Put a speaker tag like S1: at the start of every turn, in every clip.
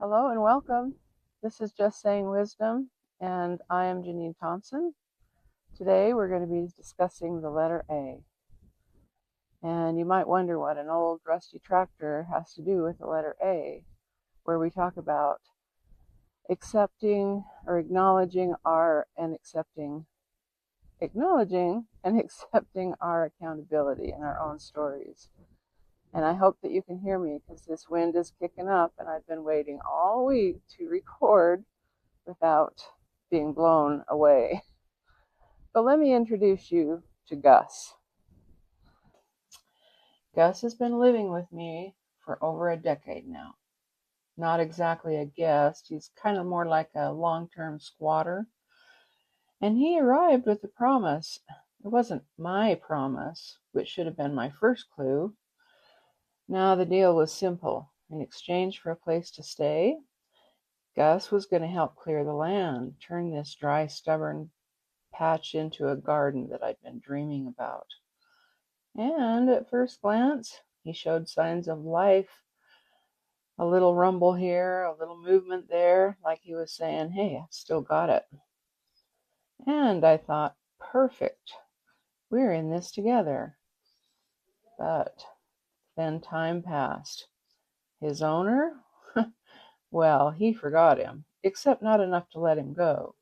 S1: Hello and welcome. This is Just Saying Wisdom, and I am Janine Thompson. Today we're going to be discussing the letter A. And you might wonder what an old rusty tractor has to do with the letter A, where we talk about accepting or acknowledging and accepting our accountability in our own stories. And I hope that you can hear me because this wind is kicking up and I've been waiting all week to record without being blown away. But let me introduce you to Gus. Gus has been living with me for over a decade now. Not exactly a guest, he's kind of more like a long-term squatter. And he arrived with a promise. It wasn't my promise, which should have been my first clue. Now the deal was simple. In exchange for a place to stay, Gus was going to help clear the land, turn this dry, stubborn patch into a garden that I'd been dreaming about. And at first glance, he showed signs of life. A little rumble here, a little movement there, like he was saying, hey, I've still got it. And I thought, perfect. We're in this together. But then time passed. His owner? Well, he forgot him, except not enough to let him go.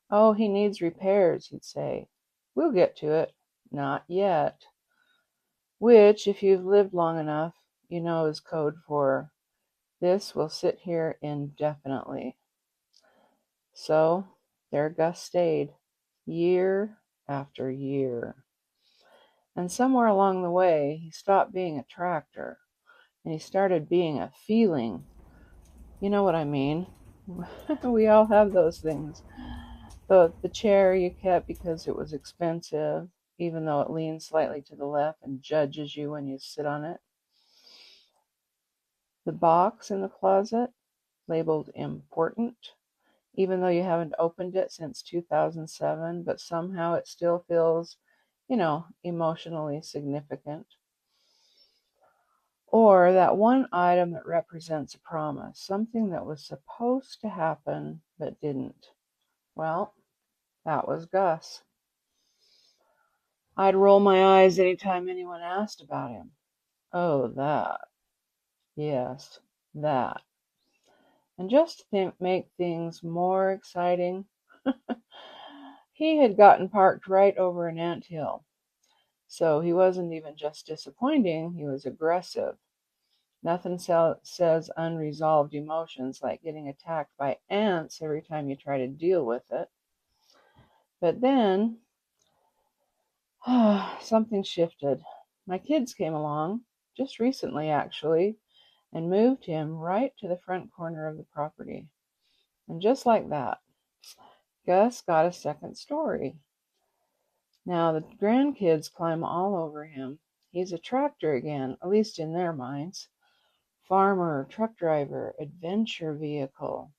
S1: Oh, he needs repairs, he'd say. We'll get to it. Not yet. Which, if you've lived long enough, you know is code for this will sit here indefinitely. So there Gus stayed, year after year. And somewhere along the way, he stopped being a tractor, and he started being a feeling. You know what I mean? We all have those things. The chair you kept because it was expensive, even though it leans slightly to the left and judges you when you sit on it. The box in the closet, labeled important, even though you haven't opened it since 2007, but somehow it still feels, emotionally significant. Or that one item that represents a promise, something that was supposed to happen but didn't. Well, that was Gus. I'd roll my eyes anytime anyone asked about him. Oh, that. Yes, that. And just to make things more exciting, he had gotten parked right over an anthill. So he wasn't even just disappointing, he was aggressive. Nothing says unresolved emotions like getting attacked by ants every time you try to deal with it. But then, something shifted. My kids came along, just recently actually, and moved him right to the front corner of the property. And just like that, Gus got a second story. Now the grandkids climb all over him. He's a tractor again, at least in their minds. Farmer, truck driver, adventure vehicle.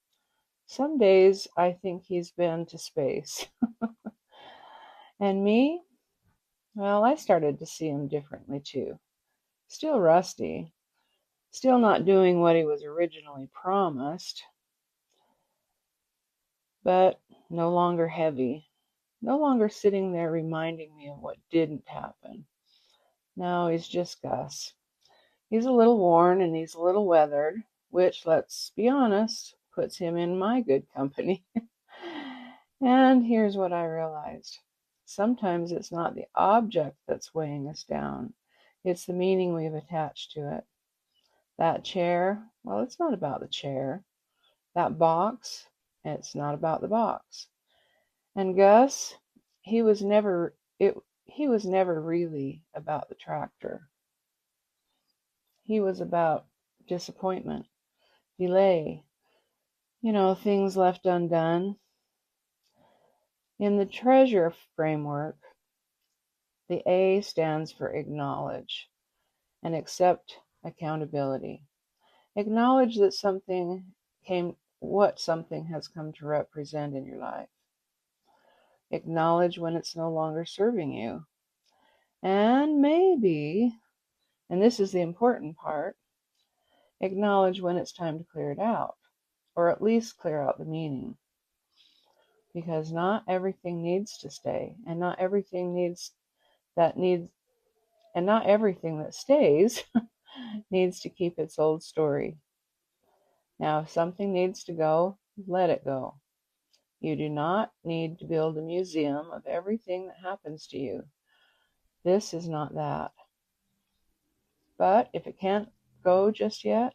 S1: Some days I think he's been to space. And me? Well, I started to see him differently too. Still rusty. Still not doing what he was originally promised. But no longer heavy. No longer sitting there reminding me of what didn't happen. No, he's just Gus. He's a little worn and he's a little weathered, which, let's be honest, puts him in my good company. And here's what I realized. Sometimes it's not the object that's weighing us down. It's the meaning we've attached to it. That chair, well, it's not about the chair. That box, it's not about the box. And Gus, he was never really about the tractor. He was about disappointment, delay, things left undone. In the treasure framework, the A stands for acknowledge and accept accountability. Acknowledge that what something has come to represent in your life. Acknowledge when it's no longer serving you. And maybe, and this is the important part, acknowledge when it's time to clear it out. or at least clear out the meaning. Because not everything needs to stay, and not everything that stays needs to keep its old story. Now, if something needs to go, let it go. You do not need to build a museum of everything that happens to you. This is not that. But if it can't go just yet,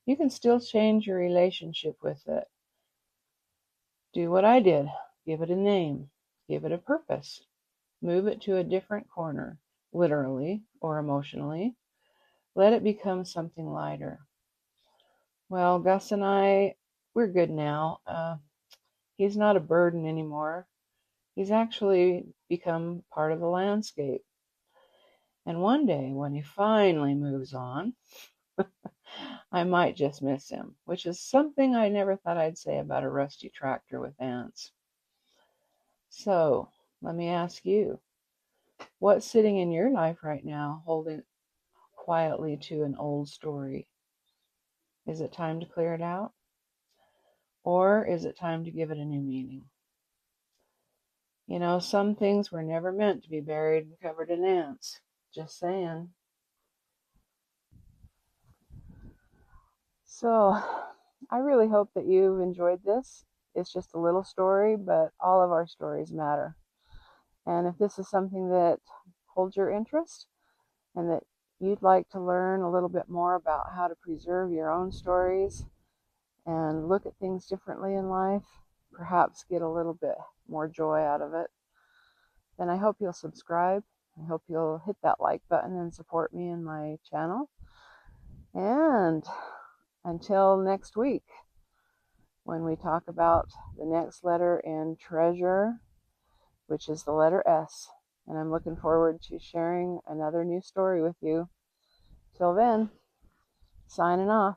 S1: you can still change your relationship with it. Do what I did. Give it a name. Give it a purpose. Move it to a different corner, literally or emotionally. Let it become something lighter. Well, Gus and we're good now. He's not a burden anymore. He's actually become part of the landscape. And one day, when he finally moves on, I might just miss him, which is something I never thought I'd say about a rusty tractor with ants. So, let me ask you, what's sitting in your life right now, holding quietly to an old story? Is it time to clear it out? Or is it time to give it a new meaning? You know, some things were never meant to be buried and covered in ants. Just saying. So, I really hope that you've enjoyed this. It's just a little story, but all of our stories matter. And if this is something that holds your interest and that you'd like to learn a little bit more about how to preserve your own stories and look at things differently in life, perhaps get a little bit more joy out of it, then I hope you'll subscribe. I hope you'll hit that like button and support me in my channel. And until next week, when we talk about the next letter in treasure, which is the letter S. And I'm looking forward to sharing another new story with you. Till then, signing off.